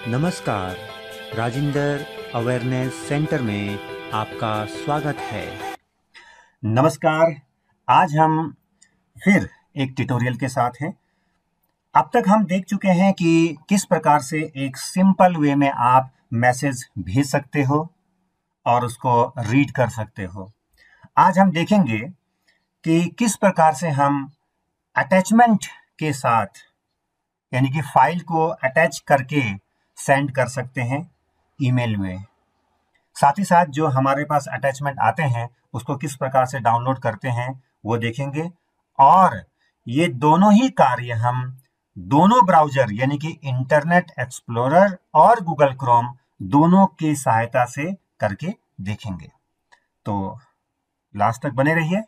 नमस्कार, Rajinder awareness centre में आपका स्वागत है। नमस्कार, आज हम फिर एक ट्यूटोरियल के साथ हैं। अब तक हम देख चुके हैं कि किस प्रकार से एक सिंपल वे में आप मैसेज भेज सकते हो और उसको रीड कर सकते हो। आज हम देखेंगे कि किस प्रकार से हम अटैचमेंट के साथ यानी कि फाइल को अटैच करके सेंड कर सकते हैं ईमेल में। साथ ही साथ जो हमारे पास अटैचमेंट आते हैं उसको किस प्रकार से डाउनलोड करते हैं वो देखेंगे, और ये दोनों ही कार्य हम दोनों ब्राउजर यानी कि इंटरनेट एक्सप्लोरर और गूगल क्रोम दोनों की सहायता से करके देखेंगे। तो लास्ट तक बने रहिए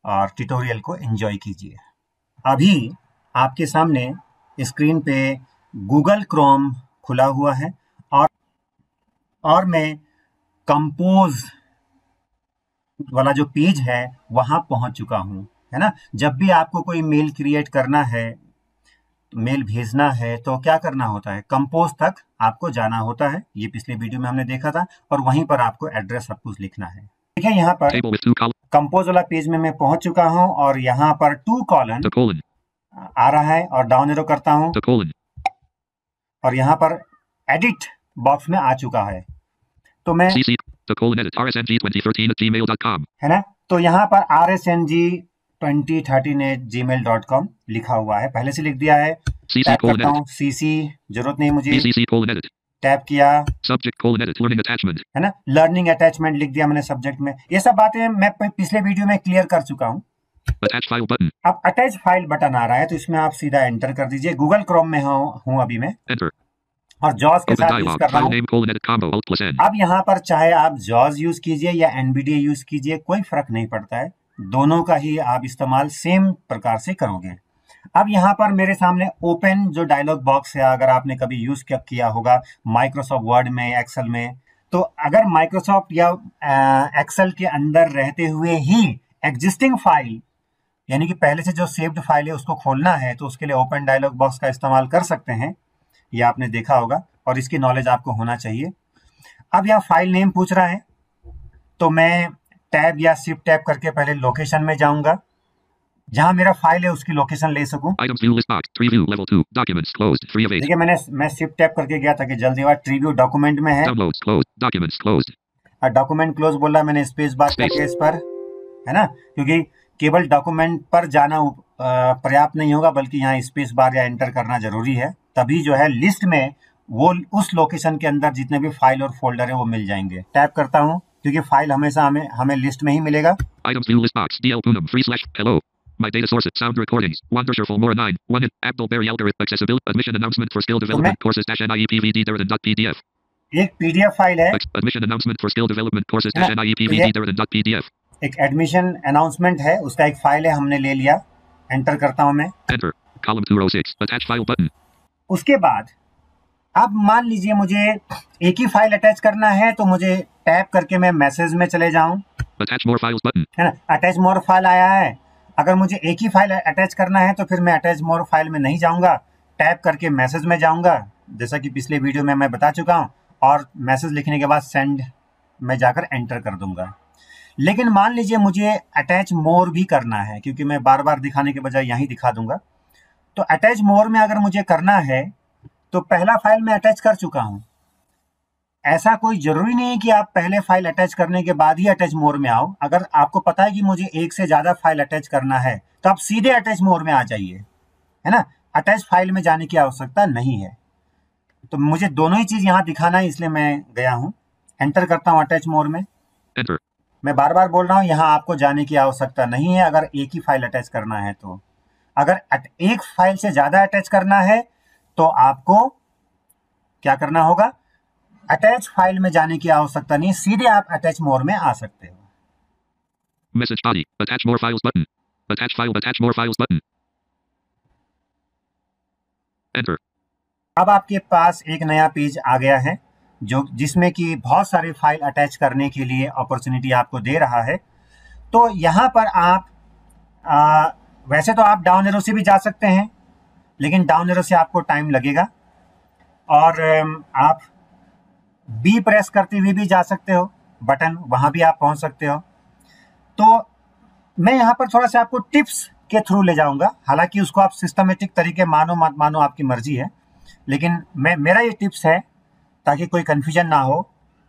और ट्यूटोरियल को एंजॉय कीजिए। अभी आपके सामने स्क्रीन पे गूगल क्रोम खुला हुआ है और मैं कंपोज वाला जो पेज है वहां पहुंच चुका हूं, है ना। जब भी आपको कोई मेल क्रिएट करना है, मेल भेजना है, तो क्या करना होता है, कंपोज तक आपको जाना होता है। ये पिछले वीडियो में हमने देखा था, और वहीं पर आपको एड्रेस सब कुछ लिखना है। देखिए यहाँ पर कंपोज वाला पेज में मैं पहुंच चुका हूं और यहाँ पर 2 कॉलन आ रहा है और डाउन एरो करता हूं और यहाँ पर एडिट बॉक्स में आ चुका है। तो मैं है ना, तो यहाँ पर rsng2013@gmail.com लिखा हुआ है, पहले से लिख दिया है। टैप करता हूँ, सीसी जरूरत नहीं मुझे, टैप किया, है ना, लर्निंग अटैचमेंट लिख दिया मैंने सब्जेक्ट में। ये सब बातें मैं पिछले वीडियो में क्लियर कर चुका हूँ। अब अटैच फाइल बटन आ रहा है, तो इसमें आप सीधा एंटर कर दीजिए। गूगल क्रोम में हूँ अभी मैं, और जॉज के साथ यूज कर रहा हूं। अब यहाँ पर चाहे आप जॉज यूज कीजिए या एनवीडिया यूज कीजिए, कोई फर्क नहीं पड़ता है, दोनों का ही आप इस्तेमाल सेम प्रकार से करोगे। अब यहाँ पर मेरे सामने ओपन जो डायलॉग बॉक्स है, अगर आपने कभी यूज किया होगा माइक्रोसॉफ्ट वर्ड में, एक्सेल में, तो अगर माइक्रोसॉफ्ट या एक्सेल के अंदर रहते हुए ही एग्जिस्टिंग फाइल यानी कि पहले से जो सेव्ड फाइल है उसको खोलना है, तो उसके लिए ओपन डायलॉग बॉक्स का इस्तेमाल कर सकते हैं। ये आपने देखा होगा और इसकी नॉलेज आपको होना चाहिए। अब यहाँ फाइल नेम पूछ रहा है, तो मैं टैब या शिफ्ट टैब करके पहले लोकेशन में जाऊंगा, जहां मेरा फाइल है उसकी लोकेशन ले सकूं। देखिए मैं शिफ्ट टैब करके गया था कि जल्दी बात, ट्री व्यू डॉक्यूमेंट में है, डॉक्यूमेंट क्लोज बोला, मैंने स्पेस बार करके इस पर, है ना, क्योंकि केवल डॉक्यूमेंट पर जाना पर्याप्त नहीं होगा, बल्कि यहाँ स्पेस बार या एंटर करना जरूरी है, तभी जो है लिस्ट में वो उस लोकेशन के अंदर जितने भी फाइल और फोल्डर है वो मिल जाएंगे। टैप करता हूँ क्योंकि फाइल हमेशा हमें लिस्ट में ही मिलेगा। My data sources, sound recordings, Wandersher Fulmora 9, 1 Abdulberry algorithm accessibility admission announcement for skill development courses -niepvd.pdf। एक पीडीएफ फाइल है, admission announcement for skill development courses -niepvd.pdf। एक एडमिशन अनाउंसमेंट है, उसका एक फाइल है, हमने ले लिया। एंटर करता हूं मैं, enter column 206 attach file button। उसके बाद अब मान लीजिए मुझे एक ही फाइल अटैच करना है, तो मुझे टैप करके मैं मैसेज में चले जाऊं, attach more files button, है ना, अटैच मोर फाइल आया है। अगर मुझे एक ही फाइल अटैच करना है तो फिर मैं अटैच मोर फाइल में नहीं जाऊंगा, टैप करके मैसेज में जाऊंगा, जैसा कि पिछले वीडियो में मैं बता चुका हूं, और मैसेज लिखने के बाद सेंड में जाकर एंटर कर दूंगा। लेकिन मान लीजिए मुझे अटैच मोर भी करना है, क्योंकि मैं बार बार दिखाने के बजाय यहीं दिखा दूंगा। तो अटैच मोर में अगर मुझे करना है, तो पहला फाइल मैं अटैच कर चुका हूं। ऐसा कोई जरूरी नहीं है कि आप पहले फाइल अटैच करने के बाद ही अटैच मोर में आओ। अगर आपको पता है कि मुझे एक से ज्यादा फाइल अटैच करना है, तो आप सीधे अटैच मोर में आ जाइए, है ना, अटैच फाइल में जाने की आवश्यकता नहीं है। तो मुझे दोनों ही चीज यहां दिखाना है, इसलिए मैं गया हूं, एंटर करता हूं अटैच मोर में। Enter। मैं बार बार बोल रहा हूं, यहां आपको जाने की आवश्यकता नहीं है अगर एक ही फाइल अटैच करना है। तो अगर एक फाइल से ज्यादा अटैच करना है तो आपको क्या करना होगा, अटैच फाइल में जाने की आवश्यकता नहीं, सीधे आप अटैच मोर में आ सकते हो। Message body attach more files button, attach file attach more files button, enter. अब आपके पास एक नया पेज आ गया है, जिसमें कि बहुत सारे फाइल अटैच करने के लिए अपॉर्चुनिटी आपको दे रहा है। तो यहां पर आप वैसे तो आप डाउन एरो से भी जा सकते हैं, लेकिन डाउन एरो से आपको टाइम लगेगा। और आप बी प्रेस करते हुए भी जा सकते हो बटन, वहां भी आप पहुंच सकते हो। तो मैं यहाँ पर थोड़ा सा आपको टिप्स के थ्रू ले जाऊंगा, हालांकि उसको आप सिस्टमेटिक तरीके मानो मत मानो आपकी मर्जी है, लेकिन मेरा ये टिप्स है ताकि कोई कंफ्यूजन ना हो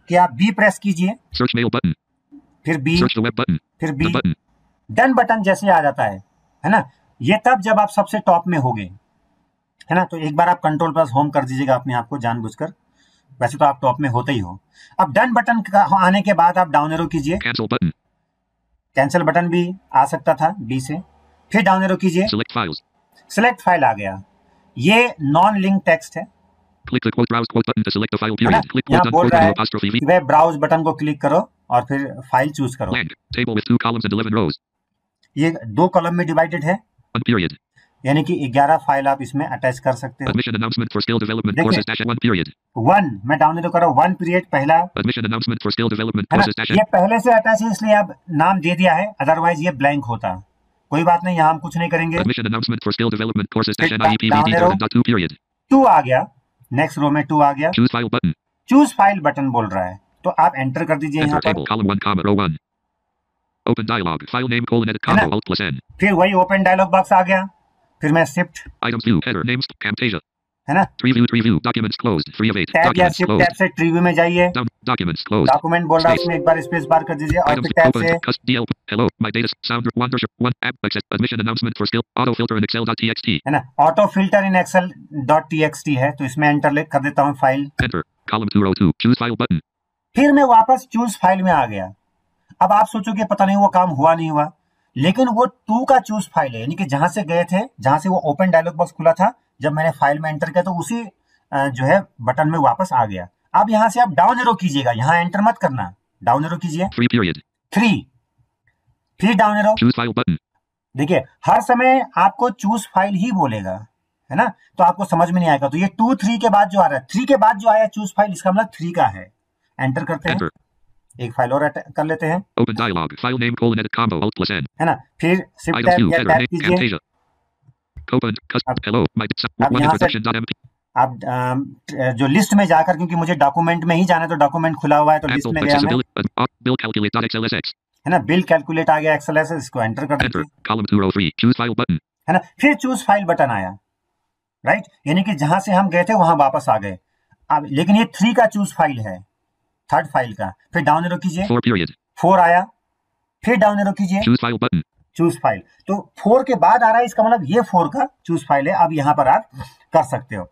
कि आप बी प्रेस कीजिए, फिर बी, फिर बी, डन बटन जैसे आ जाता है ना, ये तब जब आप सबसे टॉप में होगे, है ना। तो एक बार आप कंट्रोल प्लस होम कर दीजिएगा अपने आप को जानबूझकर, वैसे तो आप टॉप में होते ही हो। अब डन बटन आने के बाद आप डाउन एरो कीजिए, कैंसिल बटन भी आ सकता था बी से, फिर डाउन एरो कीजिए, सिलेक्ट फाइल आ गया। ये नॉन लिंक टेक्स्ट है, यहाँ बोल रहा है कि वह ब्राउज बटन को क्लिक करो और फिर फाइल चूज करो। ये 2 कॉलम में डिवाइडेड है, यानी कि 11 फाइल आप इसमें अटैच कर सकते हो। देखिए 1 मैं डाउन एरो कर रहा हूं, 1 पीरियड पहला, ये पहले से अटैच है इसलिए अब नाम दे दिया है, अदरवाइज ये ब्लैंक होता। कोई बात नहीं, यहाँ हम कुछ नहीं करेंगे। 2 आ गया, नेक्स्ट रो में 2 आ गया, चूज फाइल बटन बोल रहा है, तो आप एंटर कर दीजिए यहाँ पर। Open dialog. File name : edit combo alt + N. फिर वही ओपन डायलॉग बॉक्स आ गया, फिर मैं shift Items view header names Camtasia. है ना, Tree view documents closed 3 of 8. Tab या शिफ्ट टैब से ट्री व्यू में जाइए, Documents closed. डॉक्यूमेंट बोल रहा है उसमें एक बार स्पेस बार कर दीजिए और फिर टैब से hello my data sound Wandersher 1 app access admission announcement for skill auto filter in excel.txt. है ना, ऑटो फिल्टर इन excel.txt है, तो इसमें एंटर कर देता हूँ file, Enter column 2 row 2 choose file button. फिर मैं वापस चूज फाइल में आ गया। अब आप सोचोगे पता नहीं वो काम हुआ नहीं हुआ, लेकिन वो 2 का चूज फाइल है, यानी कि जहां से गए थे, जहां से वो ओपन डायलॉग बॉक्स खुला था, जब मैंने फाइल में एंटर किया तो उसी जो है बटन में वापस आ गया। अब यहां से आप डाउन एरो कीजिएगा, यहां एंटर मत करना, डाउन एरो कीजिए 3, फिर डाउन एरो, देखिए हर समय आपको चूज फाइल ही बोलेगा, है ना, तो आपको समझ में नहीं आएगा। तो ये 2 3 के बाद जो आ रहा है, 3 के बाद जो आया चूज फाइल, इसका मतलब 3 का है। एंटर करते हैं, एक फाइल और कर लेते हैं, open dialog file name : edit combo alt + N, है ना, फिर शिफ्ट टैब या टैब कीजिए। अब यहाँ से आप जो लिस्ट में जाकर, क्योंकि मुझे डॉक्यूमेंट में ही जाना है तो डॉक्यूमेंट खुला हुआ है तो लिस्ट में गया मैं, है ना, बिल कैलकुलेट आ गया एक्सएलएस, इसको एंटर कर दीजिए, है ना, फिर चूज फाइल बटन आया, राइट, यानी कि जहां से हम गए थे वहां वापस आ गए। अब लेकिन ये 3 का चूज फाइल है, 3rd फाइल का, फिर डाउन एरो कीजिए, 4 आया, फिर डाउन एरो कीजिए, चूज फाइल, तो 4 के बाद आ रहा है, इसका मतलब ये 4 का चूज फाइल है। अब यहां पर आप कर सकते हो,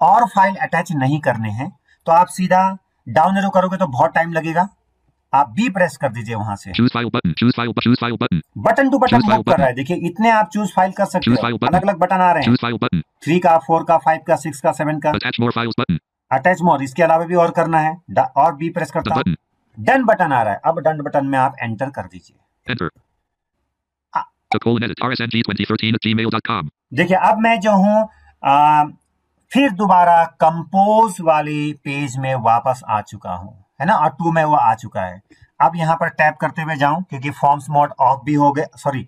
और फाइल अटैच नहीं करने हैं तो आप सीधा डाउन एरो करोगे तो बहुत टाइम लगेगा, आप बी प्रेस कर दीजिए वहां से, बटन टू बटन मूव कर रहा है, देखिए इतने आप चूज फाइल कर सकते हो, अलग अलग बटन आ रहे हैं, 3 का, 4 का, 5 का, 6 का, 7 का, अटैच मोर, इसके अलावा भी और करना है, और बी प्रेस करता हूं, डन बटन आ रहा है। अब डन बटन में आप एंटर कर दीजिए, देखिए अब मैं जो हूं फिर दोबारा कंपोज वाले पेज में वापस आ चुका हूं, है ना, और 2 में वो आ चुका है। अब यहां पर टैप करते हुए जाऊं, क्योंकि फॉर्म्स मोड ऑफ भी हो गया, सॉरी,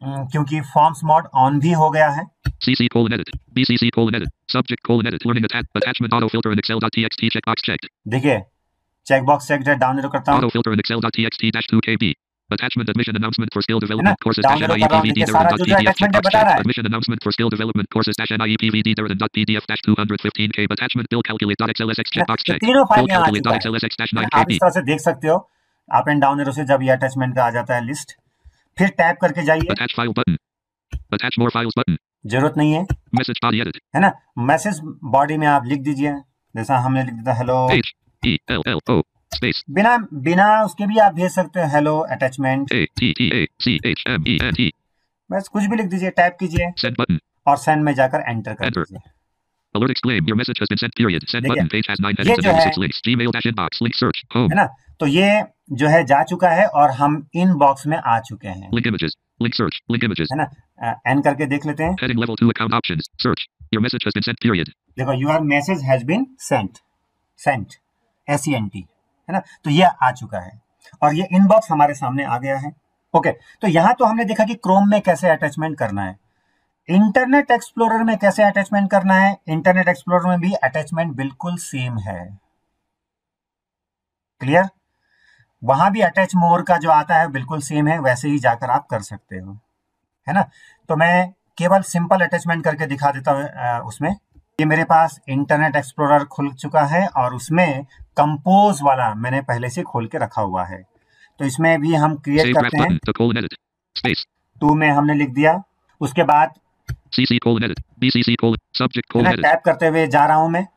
क्योंकि फॉर्म्स मोड ऑन भी हो गया है। CC:edit, BCC:edit, subject:edit, learning attachment auto filter in excel.txt checkbox checked. देखिए चेकबॉक्स चेक्ड है, डाउन एरो करता हूं, auto filter in excel.txt -2kb, attachment admission announcement for skill development courses admission announcement for skill development courses -niepvd.pdf -215k attachment bill calculate.xlsx checkbox checked, तीनों file यहाँ आ चुका है, calculate.xlsx आप इस तरह से देख सकते हो अप एंड डाउन एरो से, जब ये अटैचमेंट का आ जाता है लिस्ट, फिर टैप करके जाइए, attach file button, attach more files button, जरूरत नहीं है, message body edit, है ना, मैसेज बॉडी में आप लिख दीजिए, जैसा हमने लिख दिया हेलो HELLO space, बिना उसके भी आप भेज सकते हो, हेलो अटैचमेंट, ATTACHMENT, बस कुछ भी लिख दीजिए, टैप कीजिए, send button, और सेंड में जाकर एंटर कर दीजिए। alert exclaim your message has been sent period, send button, page has 9 edits and 6 links, gmail-inbox link search home, है ना, तो ये जो है जा चुका है और हम इनबॉक्स में आ चुके हैं, link images, link search, link images, है ना, एन करके देख लेते हैं, heading level 2 account options, search your message has been sent period, देखो your message has been sent, sent SENT, है ना, तो ये आ चुका है और ये इनबॉक्स हमारे सामने आ गया है। ओके, तो यहां तो हमने देखा कि क्रोम में कैसे अटैचमेंट करना है। इंटरनेट एक्सप्लोरर में कैसे अटैचमेंट करना है? इंटरनेट एक्सप्लोरर में भी अटैचमेंट बिल्कुल सेम है। क्लियर? वहां भी अटैच मोर का जो आता है बिल्कुल सेम है, वैसे ही जाकर आप कर सकते हो, है ना। तो मैं केवल सिंपल अटैचमेंट करके दिखा देता हूं। उसमें ये मेरे पास इंटरनेट एक्सप्लोरर खुल चुका है और उसमें कंपोज वाला मैंने पहले से खोल के रखा हुआ है। तो इसमें भी हम क्रिएट करते हैं। 2 में हमने लिख दिया। उसके बाद टाइप करते हुए जा रहा हूं मैं।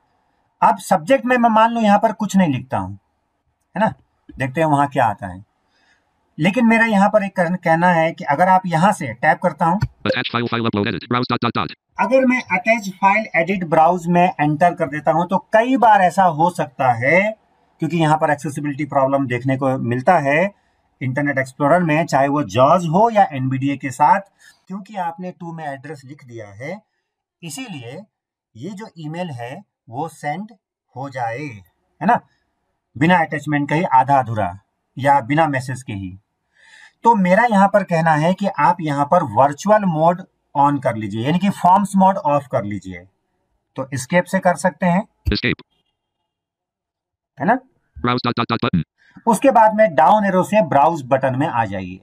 अब सब्जेक्ट में मैं मान लो यहां पर कुछ नहीं लिखता हूं, है ना। देखते हैं वहां क्या आता है। लेकिन मेरा यहाँ पर एक कहना है कि अगर आप यहां से टैप करता हूं, अगर मैं अटैच फाइल एडिट ब्राउज में एंटर कर देता हूं तो कई बार ऐसा हो सकता है, क्योंकि यहां पर एक्सेसिबिलिटी प्रॉब्लम देखने को मिलता है इंटरनेट एक्सप्लोरर में, चाहे वो जॉज हो या एनवीडीए के साथ, क्योंकि आपने 2 में एड्रेस लिख दिया है, इसीलिए ये जो ईमेल है वो सेंड हो जाए, है ना, बिना अटैचमेंट के ही, आधा अधूरा या बिना मैसेज के ही। तो मेरा यहां पर कहना है कि आप यहां पर वर्चुअल मोड ऑन कर लीजिए, यानी कि फॉर्म्स मोड ऑफ कर लीजिए। तो एस्केप से कर सकते हैं, Escape. है ना। Browse ... उसके बाद में डाउन एरो से ब्राउज बटन में आ जाइए।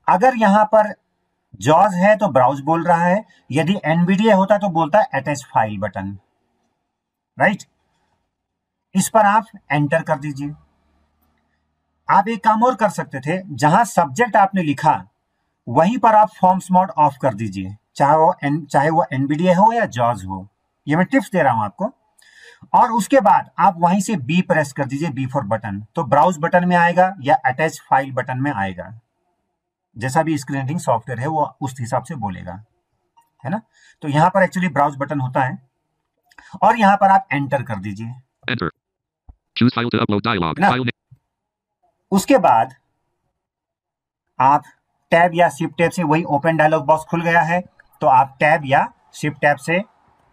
अगर यहां पर जॉज है तो ब्राउज बोल रहा है, यदि एनवीडीए होता तो बोलता है अटैच फाइल बटन, राइट। इस पर आप एंटर कर दीजिए। आप एक काम और कर सकते थे, जहां सब्जेक्ट आपने लिखा वहीं पर आप फॉर्म्स मोड ऑफ कर दीजिए, चाहे वो एनवीडीए हो या जॉज हो। ये मैं टिप्स दे रहा हूं आपको। और उसके बाद आप वहीं से बी प्रेस कर दीजिए, बी फॉर बटन, तो ब्राउज बटन में आएगा या अटैच फाइल बटन में आएगा। जैसा भी स्क्रीन रीडिंग सॉफ्टवेयर है वो उस हिसाब से बोलेगा, है ना। तो यहां पर एक्चुअली ब्राउज बटन होता है और यहां पर आप एंटर कर दीजिए। Enter. Choose file to upload dialog. ना? File name. उसके बाद आप टैब या शिफ्ट टैब से, वही ओपन डायलॉग बॉक्स खुल गया है, तो आप टैब या शिफ्ट टैब से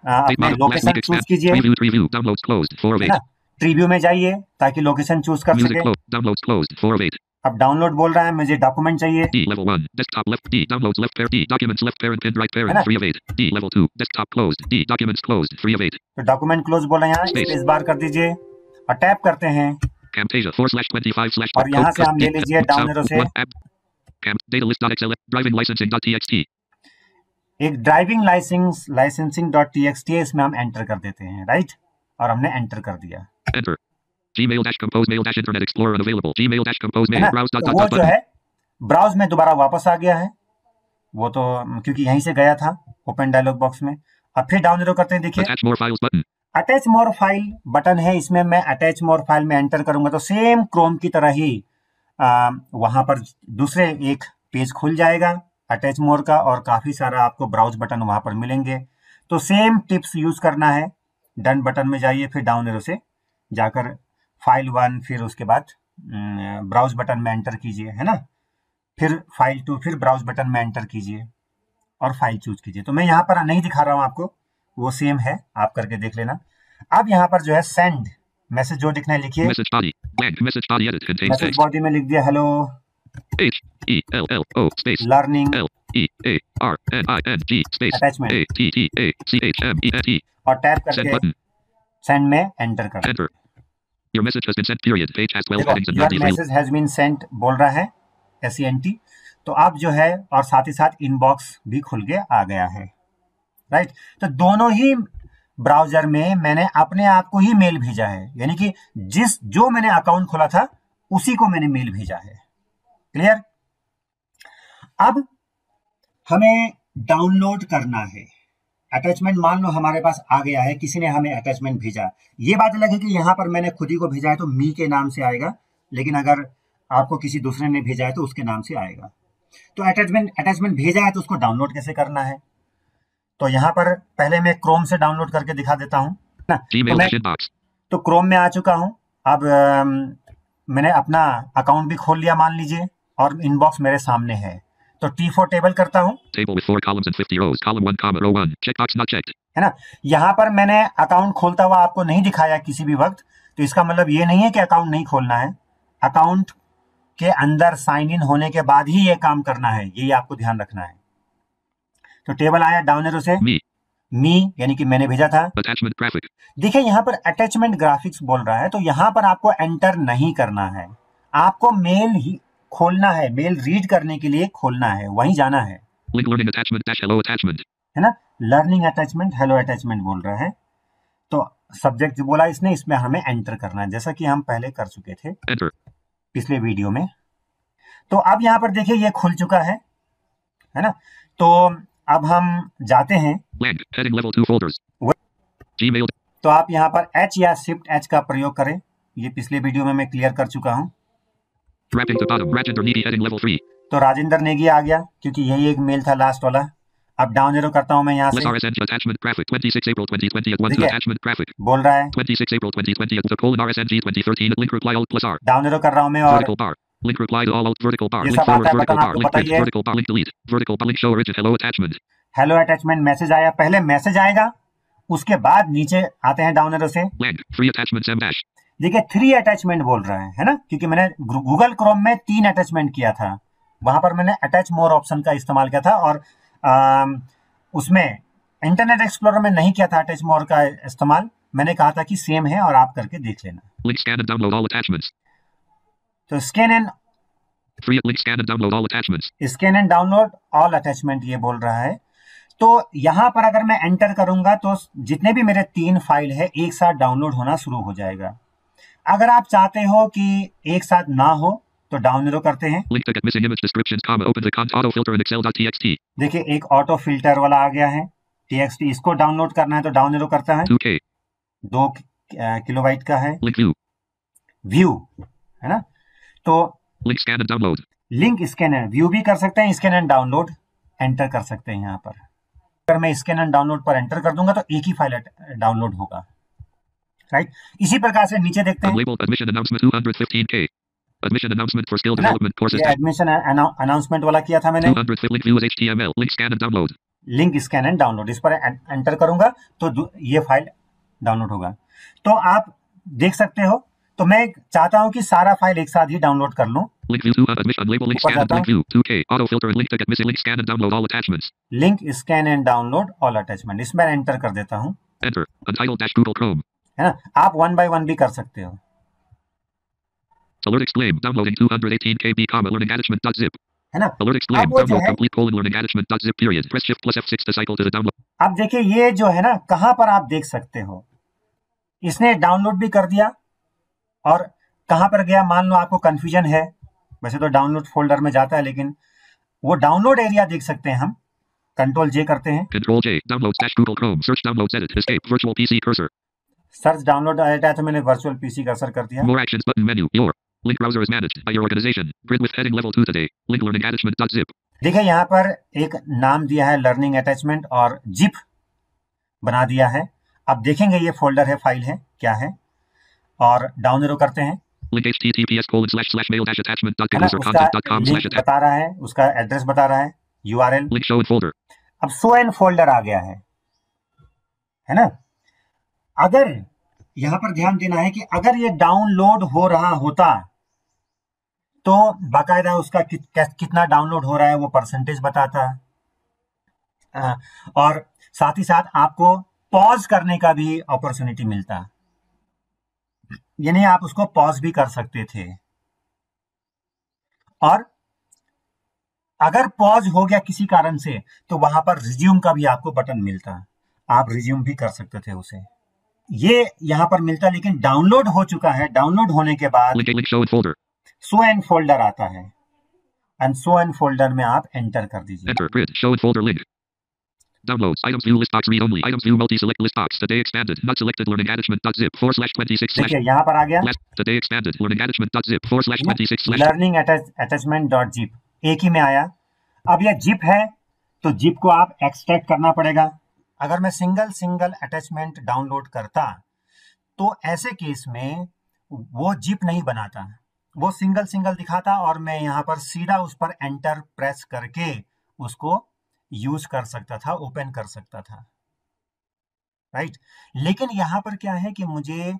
अपने लोकेशन चूज कीजिए, Preview. Downloads closed. 4 of 8. Preview में जाइए ताकि लोकेशन चूज कर Music सके। closed. Downloads closed. 4 of 8. अब डाउनलोड बोल रहा है, मुझे डॉक्यूमेंट चाहिए। D level 1. Desktop left. D downloads left pair. D documents left parent pinned right parent. 3 of 8. D level 2. Desktop closed. D documents closed. 3 of 8. तो document close बोला, यहाँ space bar कर दीजिए और टैप करते हैं। Camtasia 4/25/. और यहाँ से हम ले लीजिए डाउन एरो से datalist.xlf driving licensing.txt. एक ड्राइविंग लाइसेंसिंग .txt है, इसमें हम एंटर कर देते हैं, राइट। और हमने एंटर कर दिया। Enter. Gmail-compose mail-internet explorer unavailable. Gmail-compose mail browse. तो वो जो है ब्राउज में दोबारा वापस आ गया है, वो तो क्योंकि यहीं से गया था ओपन डायलॉग बॉक्स में। अब फिर डाउन एरो करते हैं, देखिए Attach more files button. Attach more file button है, इसमें मैं अटैच मोर फाइल में एंटर करूंगा तो सेम क्रोम की तरह ही वहां पर दूसरे एक पेज खुल जाएगा अटैच मोर का, और काफी सारा आपको ब्राउज बटन वहां पर मिलेंगे। तो सेम टिप्स यूज करना है। डन बटन में जाइए, फिर डाउन एरो से जाकर फाइल 1, फिर उसके बाद ब्राउज बटन में एंटर कीजिए, है ना। फिर फाइल 2, फिर ब्राउज बटन में एंटर कीजिए और फाइल चूज कीजिए। तो मैं यहाँ पर नहीं दिखा रहा हूँ आपको, वो सेम है, आप करके देख लेना। अब यहाँ पर जो है सेंड मैसेज जो लिखना है लिखिए। Message body. Blank. Message body edit contains message text. Body में लिख दिया hello H-E-L-L-O space learning L-E-A-R-N-I-N-G space Attachment. A-T-T-A-C-H-M-E-N-T. और टैप Send करके button. सेंड में एंटर कर। Enter. Your message has been sent. Period. Page has 12 देखो headings and your 93. Message has been sent बोल रहा है, SENT। तो अब जो है, और साथ ही साथ इनबॉक्स भी खुल के आ गया है, राइट। तो दोनों ही ब्राउजर में मैंने अपने आप को ही मेल भेजा है, यानी कि जो मैंने अकाउंट खोला था उसी को मैंने मेल भेजा है। क्लियर? अब हमें डाउनलोड करना है अटैचमेंट। मान लो हमारे पास आ गया है, किसी ने हमें अटैचमेंट भेजा। ये बात अलग है कि यहां पर मैंने खुद ही को भेजा है तो मी के नाम से आएगा, लेकिन अगर आपको किसी दूसरे ने भेजा है तो उसके नाम से आएगा। तो अटैचमेंट भेजा है तो उसको डाउनलोड कैसे करना है? तो यहाँ पर पहले मैं क्रोम से डाउनलोड करके दिखा देता हूँ ना। तो क्रोम में आ चुका हूँ। अब मैंने अपना अकाउंट भी खोल लिया मान लीजिए, और इनबॉक्स मेरे सामने है। तो T4 टेबल करता हूँ, Table with 4 columns and 50 rows. Column 1, comma, row 1. Checkbox not checked. है ना। यहाँ पर मैंने अकाउंट खोलता हुआ आपको नहीं दिखाया किसी भी वक्त, तो इसका मतलब ये नहीं है कि अकाउंट नहीं खोलना है। अकाउंट के अंदर साइन इन होने के बाद ही ये काम करना है, यही आपको ध्यान रखना है। तो टेबल आया डाउन एरो से मी यानी कि मैंने भेजा था। अटैचमेंट ग्राफिक, देखिए यहाँ पर अटैचमेंट ग्राफिक्स बोल रहा है, तो यहाँ पर आपको एंटर नहीं करना है, आपको मेल ही खोलना है, मेल रीड करने के लिए खोलना है, वहीं जाना है। Link learning attachment dash hello attachment, है ना, लर्निंग अटैचमेंट हेलो अटैचमेंट बोल रहा है। तो सब्जेक्ट जो बोला इसने, इसमें हमें एंटर करना है, जैसा कि हम पहले कर चुके थे एंटर, पिछले वीडियो में। तो अब यहाँ पर देखिए ये खुल चुका है ना। तो अब हम जाते हैं blank, heading level 2 folders, Gmail, तो आप यहाँ पर H या Shift H का प्रयोग करें, ये पिछले वीडियो में मैं क्लियर कर चुका हूँ। wrapping to bottom, Rajinder Negi, heading level 3, तो राजेंद्र नेगी आ गया, क्योंकि यही एक मेल था लास्ट वाला। अब डाउन एरो करता हूं मैं यहाँ less से, RSN attachment graphic, 26 April 2020 at 1 to देखिए attachment graphic, बोल रहा है 26 April 2020 at the colon RSNG 2013 link reply alt plus R, down arrow कर रहा हूं मैं, और vertical bar, link reply to all alt vertical bar, ये link सब forward आता है vertical बटन, bar, आपको link पता print ही है। vertical bar, link delete, vertical bar, link show origin hello attachment, hello attachment message आया, पहले मैसेज आएगा, उसके बाद नीचे आते हैं डाउन एरो से, blank, 3 attachments M dash, देखिए 3 अटैचमेंट बोल रहा है ना, क्योंकि मैंने गूगल क्रोम में 3 अटैचमेंट किया था, वहां पर मैंने अटैच मोर ऑप्शन का इस्तेमाल किया था, और उसमें इंटरनेट एक्सप्लोरर में नहीं किया था अटैच मोर का इस्तेमाल। मैंने कहा था कि सेम है और आप करके देख लेना। link scan and download all attachments, तो scan and 3 link scan and download all attachments, download all attachment ये बोल रहा है। तो यहां पर अगर मैं एंटर करूंगा तो जितने भी मेरे 3 फाइल है एक साथ डाउनलोड होना शुरू हो जाएगा। अगर आप चाहते हो कि एक साथ ना हो तो डाउन एरो करते हैं, link to get missing image descriptions, comma, open the auto filter in excel.txt, देखिए एक ऑटो फिल्टर वाला आ गया है txt, इसको डाउनलोड करना है तो डाउन एरो करता है, 2K, 2 किलोबाइट का है, link view, व्यू है ना। तो link scan and download, link scan and view भी कर सकते हैं, स्कैन एंड डाउनलोड एंटर कर सकते हैं। यहाँ पर अगर मैं स्कैन एंड डाउनलोड पर एंटर कर दूंगा तो एक ही फाइल डाउनलोड होगा, राइट। इसी प्रकार से नीचे देखते हैं, unlabeled admission announcement 215K, admission announcement for skill development courses, ये एडमिशन अनाउंसमेंट वाला किया था मैंने, 200 link view as HTML, link scan and download, link scan and download, इस पर एंटर करूंगा तो ये फाइल डाउनलोड होगा। तो आप देख सकते हो, तो मैं चाहता हूं कि सारा फाइल एक साथ ही डाउनलोड कर लूं। link view 2 admission unlabeled link scan and link view 2K, auto filter and link to get missing link scan and download all attachments, link scan and download all attachment, इसमें enter कर देता हूं, enter, untitled dash Google Chrome, है ना। आप 1 by 1 भी कर सकते हो, alert exclaim, downloading 218KB, comma, learning attachment.zip, है ना। alert exclaim, अब वो जो download है, complete colon learning attachment.zip period, press shift plus F6 to cycle to the download, अब देखिए ये जो है ना, कहां पर आप देख सकते हो, इसने डाउनलोड भी कर दिया और कहां पर गया, मान लो आपको कंफ्यूजन है, वैसे तो डाउनलोड फोल्डर में जाता है, लेकिन वो डाउनलोड एरिया देख सकते हैं हम, कंट्रोल जे करते हैं, control J, downloads dash Google Chrome, search downloads edit, escape, virtual PC cursor, search download आया था तो मैंने वर्चुअल पीसी कर्सर कर दिया। more actions button menu, your link browser is managed by your organization, grid with heading level 2 today, link learning attachment.zip, देखिए यहाँ पर एक नाम दिया है लर्निंग अटैचमेंट और जिप बना दिया है। अब देखेंगे ये फोल्डर है, फाइल है, क्या है, और डाउन एरो करते हैं, link https://mail dash attachment dot है ना, user उसका content dot com slash link बता रहा है, उसका एड्रेस बता रहा है, URL. link show in folder, अब शो एंड फोल्डर आ गया है ना। अगर यहां पर ध्यान देना है कि अगर ये डाउनलोड हो रहा होता तो बाकायदा उसका कितना डाउनलोड हो रहा है वो परसेंटेज बताता, और साथ ही साथ आपको पॉज करने का भी अपॉर्चुनिटी मिलता, यानी आप उसको पॉज भी कर सकते थे, और अगर पॉज हो गया किसी कारण से तो वहां पर रिज्यूम का भी आपको बटन मिलता, आप रिज्यूम भी कर सकते थे उसे, ये यहां पर मिलता। लेकिन डाउनलोड हो चुका है, डाउनलोड होने के बाद link show in folder, show and folder आता है, एंड शो एंड फोल्डर में आप एंटर कर दीजिए, enter, grid, show in folder link, downloads, items view list box read only, items view multi select list box, today expanded, not selected, learning attachment.zip /26 देखिए यहाँ पर आ गया today expanded, learning attachment.zip /26 learning attachment dot zip, एक ही में आया। अब ये zip है तो जिप को आप एक्सट्रैक्ट करना पड़ेगा। अगर मैं सिंगल अटैचमेंट डाउनलोड करता तो ऐसे केस में वो जिप नहीं बनाता, वो सिंगल दिखाता और मैं यहाँ पर सीधा उस पर एंटर प्रेस करके उसको यूज कर सकता था, ओपन कर सकता था, राइट। लेकिन यहाँ पर क्या है कि मुझे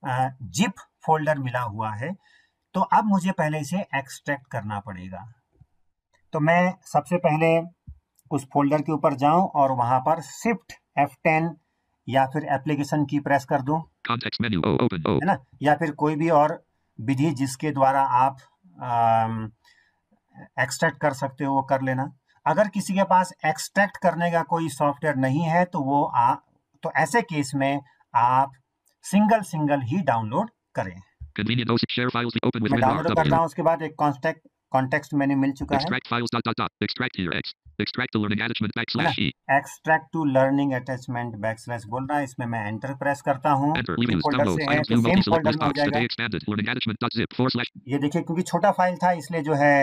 जिप फोल्डर मिला हुआ है, तो अब मुझे पहले इसे एक्सट्रैक्ट करना पड़ेगा। तो मैं सबसे पहले उस फोल्डर के ऊपर जाऊं और वहां पर शिफ्ट F10 या फिर एप्लीकेशन की प्रेस कर दूं, Context menu. O. Open. O. है ना, या फिर कोई भी और विधि जिसके द्वारा आप एक्सट्रैक्ट कर सकते हो वो कर लेना। अगर किसी के पास एक्सट्रैक्ट करने का कोई सॉफ्टवेयर नहीं है तो तो ऐसे केस में आप सिंगल सिंगल ही डाउनलोड करें। Convenient OC share files to open with मैं डाउनलोड करता WinRW. हूं, उसके बाद एक कॉन्टेक्स्ट मेन्यू मिल चुका है। Extract files. Extract here. X. Extract to learning attachment है ना, backslash E. Extract to learning attachment backslash बोल रहा है, इसमें मैं एंटर प्रेस करता हूं। Enter. ये Reviews. Folder Downloads. से है Items. तो View. Same Multi-select folder list में हो box. जाएगा। Today expanded. Learning attachment.zip/. ये देखिए, क्योंकि छोटा फाइल था इसलिए जो है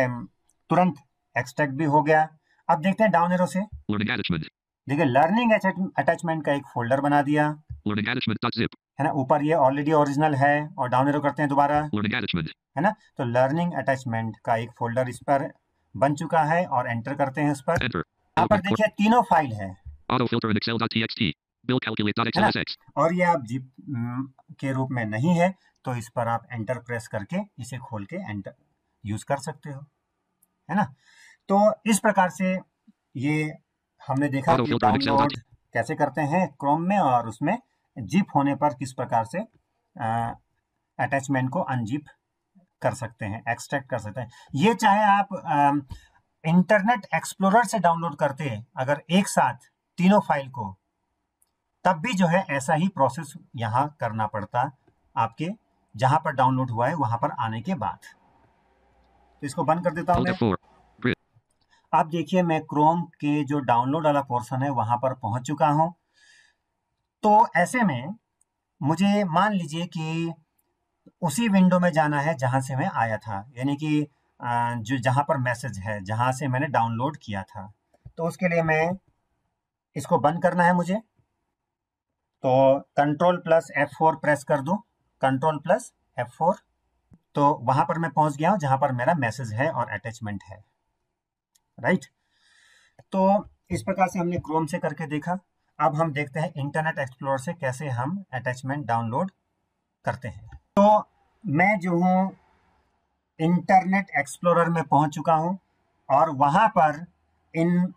तुरंत एक्सट्रैक्ट भी हो गया। अब देखते हैं डाउन एरो से। Learning attachment. देखिए लर्निंग अटैचमेंट का एक फोल्डर बना दिया, Learning attachment.zip. है ना, ऊपर ये ऑलरेडी ओरिजिनल है और डाउन एरो करते हैं दोबारा, Learning attachment. है ना, तो लर्निंग अटैचमेंट का एक फोल्डर इस पर बन चुका है और एंटर करते हैं इस पर। Enter. यहाँ पर देखिए तीनों फाइल है, Autofilter in Excel.txt. Bill calculate.xlsx. और ये आप जिप के रूप में नहीं है तो इस पर आप एंटर प्रेस करके इसे खोल के एंटर यूज कर सकते हो, है ना। तो इस प्रकार से ये हमने देखा कि डाउनलोड कैसे करते हैं क्रोम में, और उसमें जिप होने पर किस प्रकार से अटैचमेंट को अनजिप कर सकते हैं, एक्सट्रैक्ट कर सकते हैं। ये चाहे आप इंटरनेट एक्सप्लोरर से डाउनलोड करते हैं अगर एक साथ तीनों फाइल को, तब भी जो है ऐसा ही प्रोसेस यहाँ करना पड़ता आपके जहां पर डाउनलोड हुआ है वहां पर आने के बाद। तो इसको बंद कर देता हूं मैं। अब देखिए मैं क्रोम के जो डाउनलोड वाला पोर्शन है वहां पर पहुंच चुका हूं। तो ऐसे में मुझे मान लीजिए कि उसी विंडो में जाना है जहां से मैं आया था, यानी कि जो जहां पर मैसेज है जहां से मैंने डाउनलोड किया था। तो उसके लिए मैं इसको बंद करना है मुझे, तो Ctrl+F4 प्रेस कर दूं, Ctrl+F4, तो वहां पर मैं पहुंच गया हूं जहां पर मेरा मैसेज है और अटैचमेंट है, राइट। तो इस प्रकार से हमने क्रोम से करके देखा। अब हम देखते हैं इंटरनेट एक्सप्लोरर से कैसे हम अटैचमेंट डाउनलोड करते हैं। तो मैं जो हूं इंटरनेट एक्सप्लोरर में पहुंच चुका हूं और वहां पर इन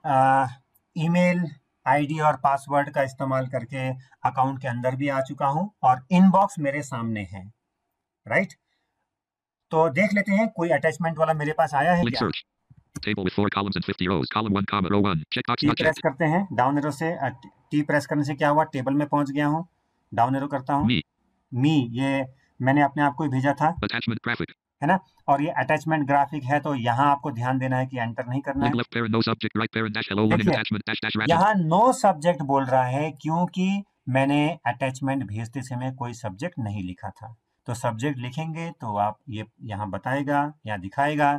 ईमेल आईडी और पासवर्ड का इस्तेमाल करके अकाउंट के अंदर भी आ चुका हूं और इनबॉक्स मेरे सामने है, राइट। तो देख लेते हैं कोई अटैचमेंट वाला मेरे पास आया है क्या। Table with 4 columns and 50 rows. Column 1, row 1. Checkbox T not press checked. करते हैं, डाउन एरो से टी प्रेस करने से क्या हुआ, टेबल में पहुंच गया हूं। डाउन एरो करता हूं, मी ये मैंने अपने आप को ही भेजा था, Attachment graphic. है ना, और ये अटैचमेंट ग्राफिक है, तो यहाँ आपको ध्यान देना है कि एंटर नहीं करना है। Left parent no subject right parent dash hello learning attachment dash dash Rajan. यहाँ नो सब्जेक्ट बोल रहा है क्योंकि मैंने अटैचमेंट भेजते समय कोई सब्जेक्ट नहीं लिखा था। तो सब्जेक्ट लिखेंगे तो आप ये यहाँ बताएगा या दिखाएगा,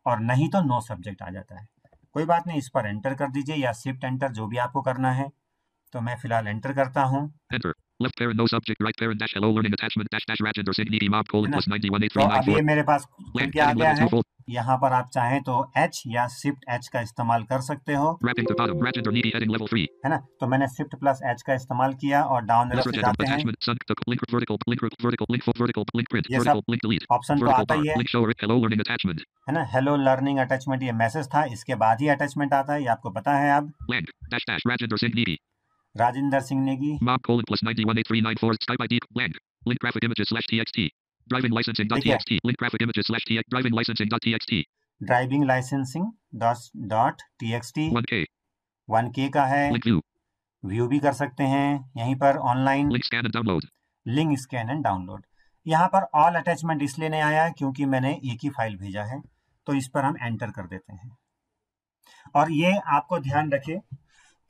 और नहीं तो नो सब्जेक्ट आ जाता है। कोई बात नहीं, इस पर एंटर कर दीजिए या शिफ्ट एंटर, जो भी आपको करना है। तो मैं फिलहाल एंटर करता हूँ। Enter. Left parent no subject right parent dash hello learning attachment dash dash Rajan or Signity mob है ना? +918394. तो अब ये मेरे पास खुल के आ गया है। यहाँ पर आप चाहें तो H या Shift H का इस्तेमाल कर सकते हो, Wrapping to bottom Rajan or Needy heading level 3. है ना। तो मैंने Shift+H का इस्तेमाल किया और डाउन एरो से जाते हैं। Link vertical link print ये सब link delete ऑप्शन तो आता ही है, link show hello learning attachment, है ना। हेलो लर्निंग अटैचमेंट ये मैसेज था, इसके बाद ही अटैचमेंट आता है, ये आपको पता है। अब blank dash dash Rajan or Signity Rajinder Singh Negi mob +918394 Skype ID blank link graphic images /txt driving licensing.txt link graphic images / driving licensing.txt driving licensing .txt 1K का है। link view व्यू भी कर सकते हैं यहीं पर online. link scan and download link scan and download. यहाँ पर ऑल अटैचमेंट इसलिए नहीं आया क्योंकि मैंने एक ही फाइल भेजा है, तो इस पर हम एंटर कर देते हैं। और ये आपको ध्यान रखें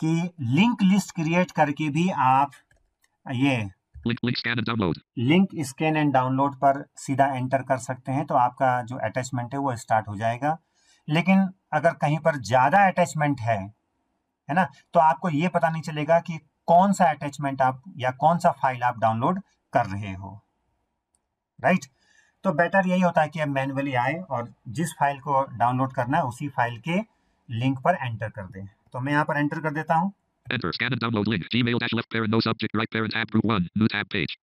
कि लिंक लिस्ट क्रिएट करके भी आप ये link scan and download link scan and download पर सीधा एंटर कर सकते हैं, तो आपका जो अटैचमेंट है वो स्टार्ट हो जाएगा। लेकिन अगर कहीं पर ज़्यादा अटैचमेंट है ना, तो आपको ये पता नहीं चलेगा कि कौन सा अटैचमेंट आप या कौन सा फाइल आप डाउनलोड कर रहे हो, राइट। तो बेटर यही होता है कि आप मैन्युअली आए और जिस फाइल को डाउनलोड करना है उसी फाइल के लिंक पर एंटर कर दें। तो मैं यहाँ पर एंटर कर देता हूँ। enter scan and download link gmail dash left parent no subject right parent tab group 1 new tab page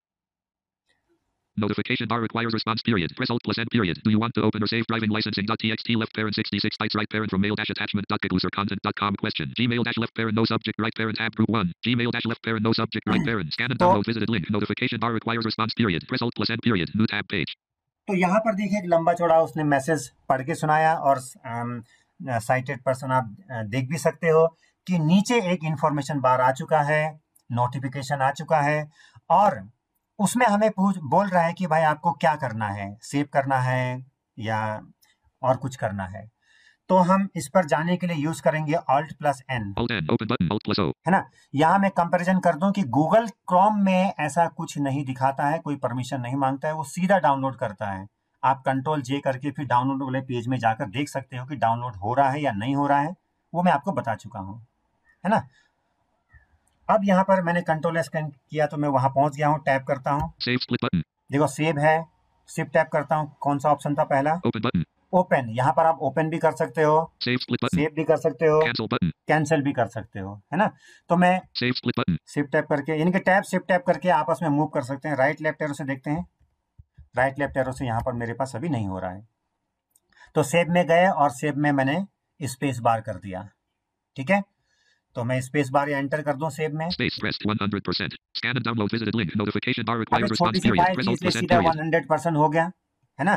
Notification bar requires response period. Press Alt plus N period. Do you want to open or save driving licensing.txt left parent 66 bytes right parent from mail-attachment.gagoosercontent.com question. Gmail-left parent no subject right parent tab group 1. Gmail-left parent no subject right parent. Scan and download visited link. Notification bar requires response period. Press Alt plus N period. New tab page. तो यहाँ पर देखिए एक लंबा चौड़ा उसने message पढ़ के सुनाया और साइटेड पर्सन आप देख भी सकते हो कि नीचे एक इंफॉर्मेशन बार आ चुका है, नोटिफिकेशन आ चुका है और उसमें हमें बोल रहा है कि भाई आपको क्या करना है, सेव करना है या और कुछ करना है। तो हम इस पर जाने के लिए यूज करेंगे Alt plus N, open button, Alt plus O, है ना। यहाँ मैं कंपैरिजन कर दूं कि गूगल क्रोम में ऐसा कुछ नहीं दिखाता है, कोई परमिशन नहीं मांगता है, वो सीधा डाउनलोड करता है। आप Ctrl J करके फिर डाउनलोड वाले पेज में जाकर देख सकते हो कि डाउनलोड हो रहा है या नहीं हो रहा है, वो मैं आपको बता चुका हूँ, है ना। अब यहाँ पर मैंने Ctrl S किया तो मैं वहां पहुंच गया हूँ, टैप करता हूँ, देखो सेव है, शिफ्ट टैप करता हूँ, कौन सा ऑप्शन था पहला, ओपन। यहाँ पर आप ओपन भी कर सकते हो, सेव भी कर सकते हो, कैंसिल भी कर सकते हो, है ना। तो मैं शिफ्ट टैप करके यानी कि टैप शिफ्ट टैप करके आपस में मूव कर सकते हैं। राइट लेफ्ट एरो से देखते हैं, राइट लेफ्ट एरो से यहाँ पर मेरे पास अभी नहीं हो रहा है, तो सेव में गए और सेव में मैंने स्पेस बार कर दिया, ठीक है। तो मैं स्पेस बार या एंटर कर दूं सेव में, Scan and download visited link. Notification bar requires छोटी response सी period. फाइल Press थी Alt इसलिए plus N सीधा period. 100% हो गया, है ना।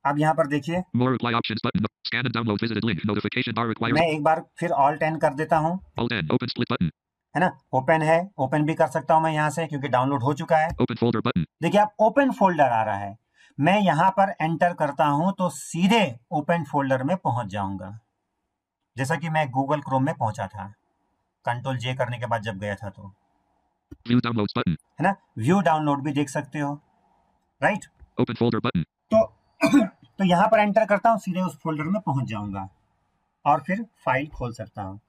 अब यहाँ पर देखिए More reply options button. Scan and download visited link. Notification bar requires. मैं एक बार फिर Alt N कर देता हूँ, Alt N open split button. है ना। ओपन है, ओपन भी कर सकता हूँ मैं यहाँ से क्योंकि डाउनलोड हो चुका है। Open folder button. देखिए आप ओपन फोल्डर आ रहा है, मैं यहाँ पर एंटर करता हूँ तो सीधे ओपन फोल्डर में पहुंच जाऊंगा, जैसा कि मैं गूगल क्रोम में पहुंचा था Ctrl J करने के बाद जब गया था। तो View downloads button. है ना, व्यू डाउनलोड भी देख सकते हो, राइट। Open folder button. तो यहाँ पर एंटर करता हूँ, सीधे उस फोल्डर में पहुंच जाऊंगा और फिर फाइल खोल सकता हूँ।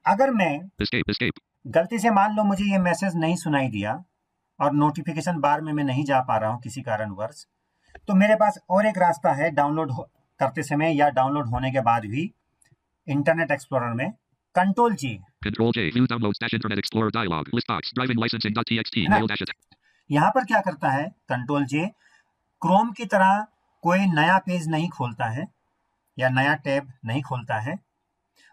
अगर मैं Escape. गलती से मान लो मुझे ये मैसेज नहीं सुनाई दिया और नोटिफिकेशन बार में मैं नहीं जा पा रहा हूँ किसी कारणवश, तो मेरे पास और एक रास्ता है डाउनलोड करते समय या डाउनलोड होने के बाद भी इंटरनेट एक्सप्लोरर में Ctrl J, View downloads dash Internet Explorer dialog list box driving licensing.txt mail dash attach. यहाँ पर क्या करता है Ctrl J, क्रोम की तरह कोई नया पेज नहीं खोलता है या नया टैब नहीं खोलता है,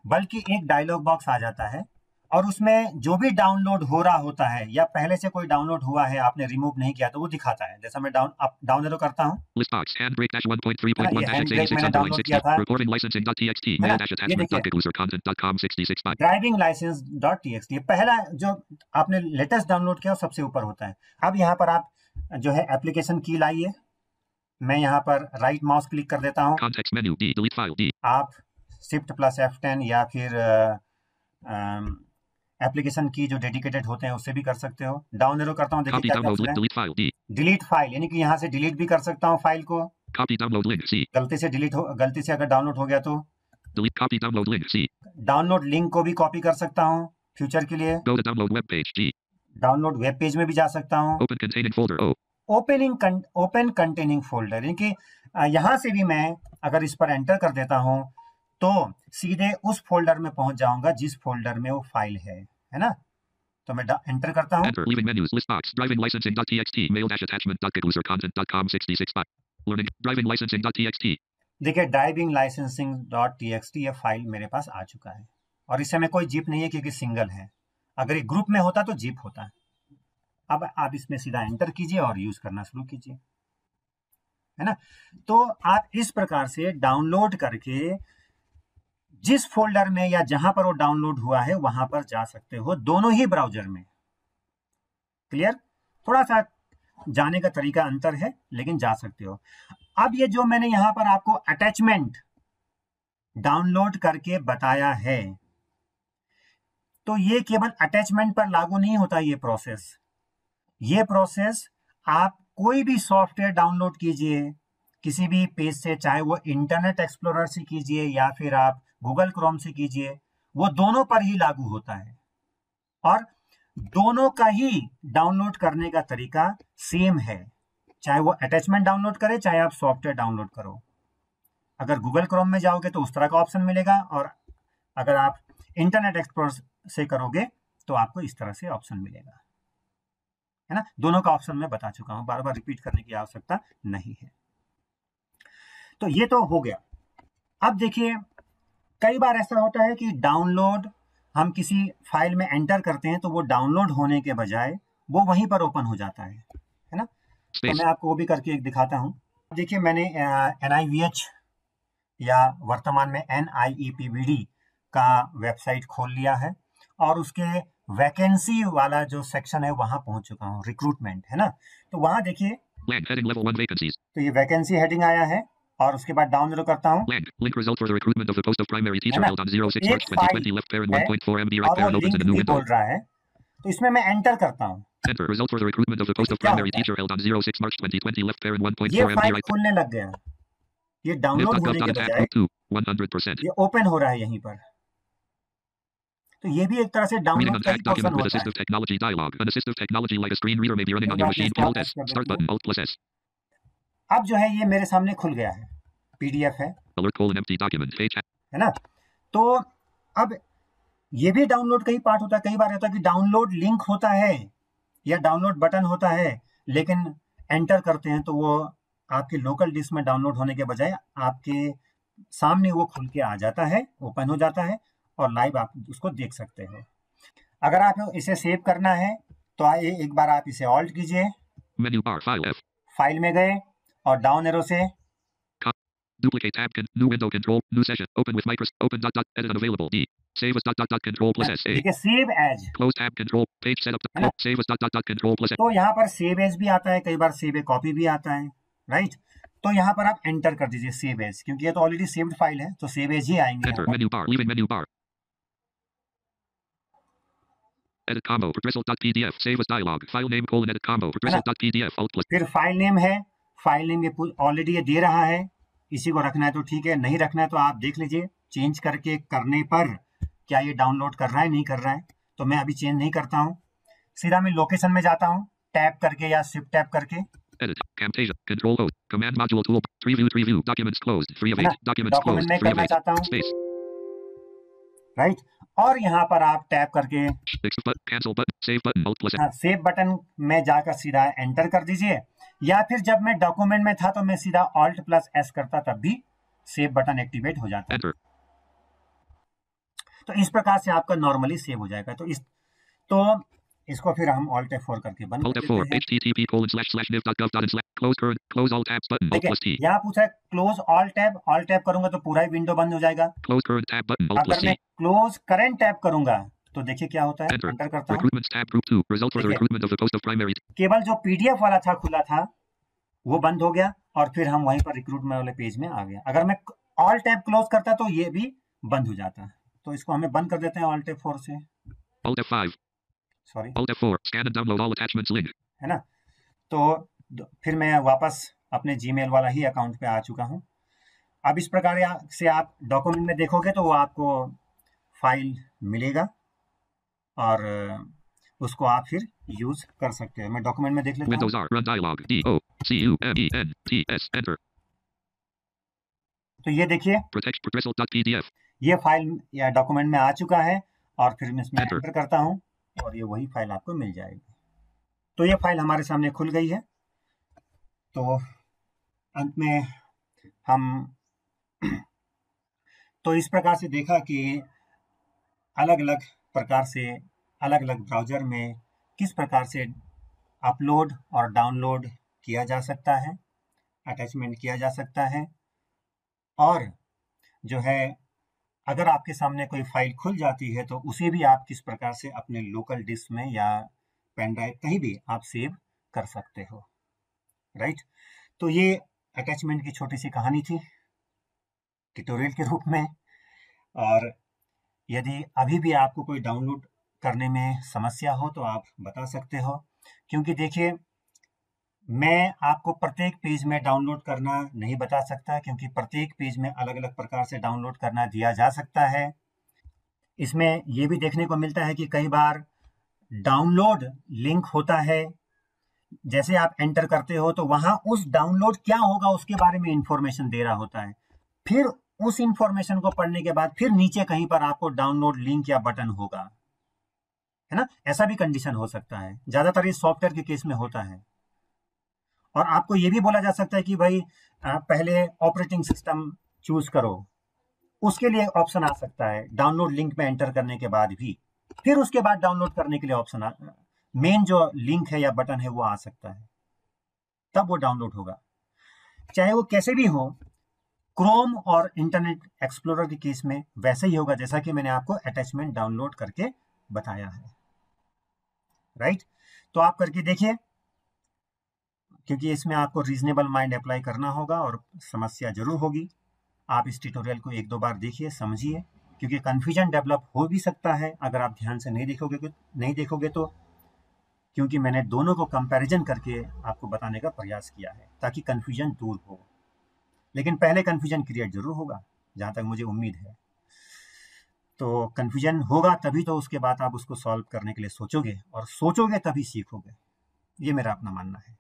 बल्कि एक डायलॉग बॉक्स आ जाता है और उसमें जो भी डाउनलोड हो रहा होता है या पहले से कोई डाउनलोड हुआ है आपने रिमूव नहीं किया तो वो दिखाता है। जैसा मैं डाउन एरो करता हूँ, List box handbrake dash 1.3.1 dash x86 underline 60 recording licensing.txt mail dash attachment.gagoosercontent.com 66 bytes. Driving लाइसेंस.txt पहला जो आपने लेटेस्ट डाउनलोड किया सबसे ऊपर होता है। अब यहाँ पर आप जो है एप्लीकेशन की लाइए, मैं यहाँ पर राइट माउस क्लिक कर देता हूँ, Context menu D delete file D. आप शिफ्ट प्लस F10 या फिर एप्लीकेशन की जो डेडिकेटेड होते हैं उससे भी कर सकते हो। डाउन एरो करता हूँ, देखिए Copy क्या download करता है, delete file D. Delete file, यानी कि यहाँ से डिलीट भी कर सकता हूँ फाइल को। Copy download link C. गलती से अगर डाउनलोड हो गया तो Delete copy download link C. Download link को भी कॉपी कर सकता हूँ फ्यूचर के लिए। Go to download web page G. Download web page में भी जा सकता हूँ। Open containing folder O. Open containing folder, यानी कि यहाँ से भी मैं अगर इस पर एंटर कर देता हूँ तो सीधे उस फोल्डर में पहुंच जाऊंगा जिस फोल्डर में वो फाइल है ना। तो मैं एंटर करता हूँ, Enter leaving menus list box driving licensing.txt mail dash attachment.gagoosercontent.com 66 bytes. Learning driving licensing.txt. देखिए ड्राइविंग लाइसेंसिंग.txt ये फाइल मेरे पास आ चुका है और इस समय कोई जिप नहीं है क्योंकि सिंगल है। अगर ये ग्रुप में होता तो जिप होता। अब आप इसमें सीधा एंटर कीजिए और यूज करना शुरू कीजिए, है ना। तो आप इस प्रकार से डाउनलोड करके जिस फोल्डर में या जहां पर वो डाउनलोड हुआ है वहां पर जा सकते हो, दोनों ही ब्राउजर में। क्लियर? थोड़ा सा जाने का तरीका अंतर है लेकिन जा सकते हो। अब ये जो मैंने यहां पर आपको अटैचमेंट डाउनलोड करके बताया है, तो ये केवल अटैचमेंट पर लागू नहीं होता। ये प्रोसेस आप कोई भी सॉफ्टवेयर डाउनलोड कीजिए किसी भी पेज से, चाहे वो इंटरनेट एक्सप्लोरर से कीजिए या फिर आप गूगल क्रोम से कीजिए, वो दोनों पर ही लागू होता है और दोनों का ही डाउनलोड करने का तरीका सेम है। चाहे वो अटैचमेंट डाउनलोड करे चाहे आप सॉफ्टवेयर डाउनलोड करो। अगर गूगल क्रोम में जाओगे तो उस तरह का ऑप्शन मिलेगा और अगर आप इंटरनेट एक्सप्लोरर से करोगे तो आपको इस तरह से ऑप्शन मिलेगा, है ना। दोनों का ऑप्शन मैं बता चुका हूं, बार बार रिपीट करने की आवश्यकता नहीं है। तो ये तो हो गया। अब देखिए, कई बार ऐसा होता है कि डाउनलोड हम किसी फाइल में एंटर करते हैं तो वो डाउनलोड होने के बजाय वो वहीं पर ओपन हो जाता है ना। तो मैं आपको वो भी करके एक दिखाता हूं। देखिए, मैंने NIVH या वर्तमान में NIEPVD का वेबसाइट खोल लिया है और उसके वैकेंसी वाला जो सेक्शन है वहां पहुंच चुका हूं, रिक्रूटमेंट, है ना। तो वहां देखिए, तो ये वैकेंसी हेडिंग आया है और उसके बाद डाउन एरो करता हूं, link result for the recruitment of the post of primary teacher held on 06 March 2020 left parent 1.4 MB right और वो parent opens link in a new भी window. बोल रहा है। तो इसमें मैं एंटर करता हूं, Enter result for the recruitment of the post of क्या primary होता है? teacher held on 06 March 2020 left parent 1.4 ये MB फाइल right खुलने लग गया, ये डाउनलोड होने के div.gov.tab बजाय group 2 100%. ये ओपन हो रहा है यहीं पर। तो ये भी एक तरह से Reading डाउनलोड का ही untagged पोर्शन document with होता है। assistive technology dialog. An assistive technology like a screen reader may be running on एक your बार machine. इसको Alt वापस S. कर Start देते हैं। button Alt plus S. अब जो है ये मेरे सामने खुल गया है, PDF है Alert colon empty document page. है ना। तो अब ये भी डाउनलोड का ही पार्ट होता है। कई बार होता है कि डाउनलोड लिंक होता है या डाउनलोड बटन होता है, लेकिन एंटर करते हैं तो वो आपके लोकल डिस्क में डाउनलोड होने के बजाय आपके सामने वो खुल के आ जाता है, ओपन हो जाता है और लाइव आप उसको देख सकते हो। अगर आप इसे सेव करना है तो एक बार आप इसे ऑल्ट कीजिए, Menu bar file F. File में गए और डाउन एरो से Duplicate tab new window control new session open with Microsoft open edit unavailable D. Save as control plus S A. देखिए save as, Close tab control page setup save as control plus S. तो यहाँ पर save as भी आता है, कई बार save ए copy भी आता है, राइट। तो यहाँ पर आप एंटर कर दीजिए सेव एज, क्योंकि ये तो ऑलरेडी सेव्ड फाइल है तो सेव एज ही आएंगे। Enter menu bar leaving menu bar. Edit combo result.pdf save as dialog file name colon edit combo result.pdf alt plus. फिर फाइल नेम है, फाइल नेम ये already ये दे रहा है, इसी को रखना है तो ठीक है, नहीं रखना है तो आप देख लीजिए चेंज करके करने पर क्या ये डाउनलोड कर रहा है नहीं कर रहा है। तो मैं अभी चेंज नहीं करता हूँ, सीधा मैं लोकेशन में जाता हूँ टैप करके या शिफ्ट टैप करके। Edit Camtasia control O command module tool preview documents closed 3 of 8 documents document closed में 3 of करना 8 चाहता हूँ, space राइट। और यहाँ पर आप टैप करके cancel button save button alt plus save button में जाकर सीधा एंटर कर दीजिए, या फिर जब मैं डॉक्यूमेंट में था तो मैं सीधा ऑल्ट प्लस एस करता तब भी सेव बटन एक्टिवेट हो जाता है। तो इस प्रकार से आपका नॉर्मली सेव हो जाएगा। तो इसको फिर हम ऑल्ट F4 करके बंद कर देते हैं। देखिए यहाँ पूछा है क्लोज ऑल टैब करूंगा तो पूरा ही विंडो बंद हो जाएगा। अगर मैं क्लोज करंट टैब करूंगा तो देखिए क्या होता है, एंटर करता हूं, केवल जो PDF वाला था खुला था वो बंद हो गया और फिर हम वहीं पर रिक्रूटमेंट वाले पेज में आ गए। अगर मैं ऑल टैब क्लोज करता तो ये भी बंद हो जाता। तो इसको हमें बंद कर देते हैं ऑल्ट F4 से, sorry Alt F4 scan and download all attachments link, है ना। तो फिर मैं वापस अपने जीमेल वाला ही अकाउंट पे आ चुका हूं। अब इस प्रकार से आप डॉक्यूमेंट में देखोगे तो वो आपको फाइल मिलेगा और उसको आप फिर यूज कर सकते हैं। मैं डॉक्यूमेंट में देख लेता Windows R run dialog DOCUMENTS enter। तो ये देखिए protect.pdf ये फाइल या डॉक्यूमेंट में आ चुका है और फिर मैं इसमें एंटर करता हूं और ये वही फाइल आपको मिल जाएगी। तो ये फाइल हमारे सामने खुल गई है। तो अंत में हम तो इस प्रकार से देखा कि अलग अलग प्रकार से अलग अलग ब्राउज़र में किस प्रकार से अपलोड और डाउनलोड किया जा सकता है, अटैचमेंट किया जा सकता है, और जो है अगर आपके सामने कोई फाइल खुल जाती है तो उसे भी आप किस प्रकार से अपने लोकल डिस्क में या पेन ड्राइव कहीं भी आप सेव कर सकते हो, राइट। तो ये अटैचमेंट की छोटी सी कहानी थी ट्यूटोरियल के रूप में। और यदि अभी भी आपको कोई डाउनलोड करने में समस्या हो तो आप बता सकते हो, क्योंकि देखिए मैं आपको प्रत्येक पेज में डाउनलोड करना नहीं बता सकता, क्योंकि प्रत्येक पेज में अलग अलग प्रकार से डाउनलोड करना दिया जा सकता है। इसमें ये भी देखने को मिलता है कि कई बार डाउनलोड लिंक होता है, जैसे आप एंटर करते हो तो वहां उस डाउनलोड क्या होगा उसके बारे में इंफॉर्मेशन दे रहा होता है। फिर उस इंफॉर्मेशन को पढ़ने के बाद फिर नीचे कहीं पर आपको डाउनलोड लिंक या बटन होगा, है ना, ऐसा भी कंडीशन हो सकता है, ज्यादातर ये सॉफ्टवेयर के केस में होता है। और आपको ये भी बोला जा सकता है कि भाई पहले ऑपरेटिंग सिस्टम चूज करो, उसके लिए ऑप्शन आ सकता है डाउनलोड लिंक में एंटर करने के बाद भी, फिर उसके बाद डाउनलोड करने के लिए ऑप्शन मेन जो लिंक है या बटन है वो आ सकता है, तब वो डाउनलोड होगा। चाहे वो कैसे भी हो, क्रोम और इंटरनेट एक्सप्लोरर के केस में वैसे ही होगा जैसा कि मैंने आपको अटैचमेंट डाउनलोड करके बताया है, राइट। तो आप करके देखिए, क्योंकि इसमें आपको रीजनेबल माइंड अप्लाई करना होगा और समस्या जरूर होगी। आप इस ट्यूटोरियल को एक दो बार देखिए, समझिए, क्योंकि कंफ्यूजन डेवलप हो भी सकता है अगर आप ध्यान से नहीं देखोगे तो, क्योंकि मैंने दोनों को कंपैरिजन करके आपको बताने का प्रयास किया है ताकि कंफ्यूजन दूर हो। लेकिन पहले कंफ्यूजन क्रिएट जरूर होगा, जहां तक मुझे उम्मीद है। तो कंफ्यूजन होगा तभी तो उसके बाद आप उसको सॉल्व करने के लिए सोचोगे, और सोचोगे तभी सीखोगे, ये मेरा अपना मानना है।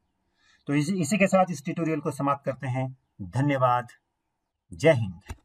तो इसी के साथ इस ट्यूटोरियल को समाप्त करते हैं। धन्यवाद। जय हिंद।